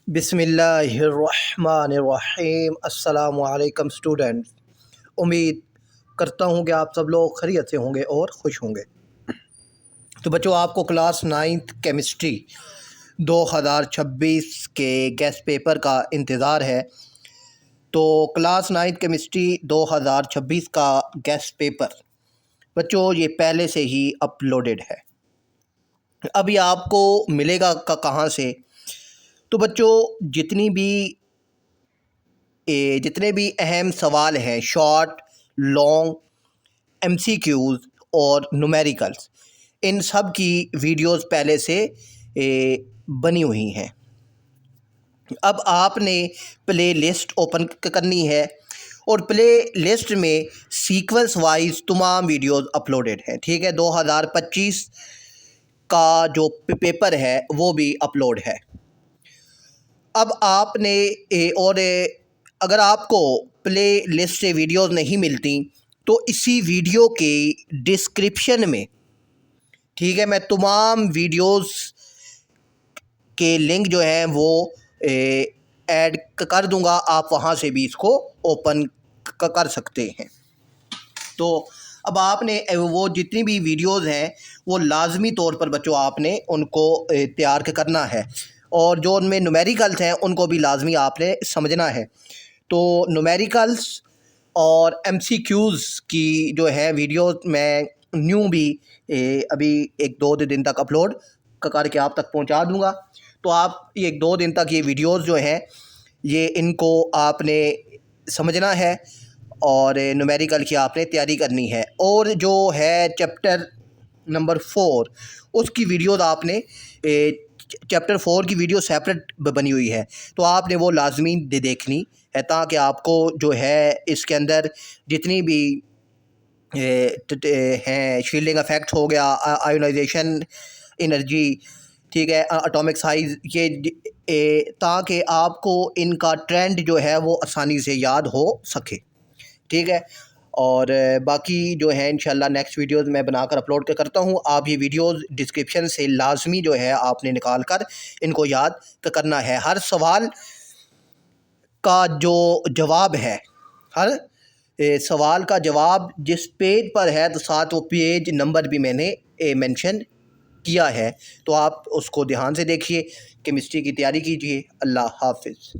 बिस्मिल्लाहिर्रहमानिर्रहीम। अस्सलामु अलैकुम स्टूडेंट्स। उम्मीद करता हूँ कि आप सब लोग खैरियत से होंगे और खुश होंगे। तो बच्चों, आपको क्लास नाइन्थ केमिस्ट्री 2026 के गेस्ट पेपर का इंतज़ार है। तो क्लास नाइन्थ केमिस्ट्री 2026 का गेस्ट पेपर बच्चों ये पहले से ही अपलोडेड है। अभी आपको मिलेगा कहाँ से? तो बच्चों जितने भी अहम सवाल हैं, शॉर्ट, लॉन्ग, एमसीक्यूज़ और न्यूमेरिकल्स, इन सब की वीडियोस पहले से बनी हुई हैं। अब आपने प्ले लिस्ट ओपन करनी है और प्ले लिस्ट में सीक्वेंस वाइज तमाम वीडियोस अपलोडेड हैं। ठीक है, 2025 का जो पेपर है वो भी अपलोड है। अब आपने अगर आपको प्ले लिस्ट से वीडियोस नहीं मिलती तो इसी वीडियो के डिस्क्रिप्शन में, ठीक है, मैं तमाम वीडियोस के लिंक जो हैं वो ऐड कर दूंगा। आप वहां से भी इसको ओपन कर सकते हैं। तो अब आपने वो जितनी भी वीडियोस हैं वो लाजमी तौर पर बच्चों आपने उनको तैयार करना है, और जो उनमें न्यूमेरिकल्स हैं उनको भी लाजमी आपने समझना है। तो न्यूमेरिकल्स और एमसीक्यूज़ की जो है वीडियो मैं न्यू भी अभी 1-2 दिन तक अपलोड करके आप तक पहुंचा दूंगा। तो आप 1-2 दिन तक ये वीडियोस जो हैं ये इनको आपने समझना है और न्यूमेरिकल की आपने तैयारी करनी है। और जो है चैप्टर नंबर 4 उसकी वीडियोस आपने चैप्टर 4 की वीडियो सेपरेट बनी हुई है, तो आपने वो लाजमी देखनी है ताकि आपको जो है इसके अंदर जितनी भी हैं, शील्डिंग इफेक्ट हो गया, आयोनाइजेशन एनर्जी, ठीक है, एटॉमिक साइज, ये ताकि आपको इनका ट्रेंड जो है वो आसानी से याद हो सके। ठीक है, और बाकी जो है इंशाल्लाह नेक्स्ट वीडियोस मैं बनाकर अपलोड करता हूँ। आप ये वीडियोस डिस्क्रिप्शन से लाजमी जो है आपने निकाल कर इनको याद करना है। हर सवाल का जो जवाब है, हर सवाल का जवाब जिस पेज पर है तो साथ वो पेज नंबर भी मैंने मेंशन किया है, तो आप उसको ध्यान से देखिए, केमिस्ट्री की तैयारी कीजिए। अल्लाह हाफिज़।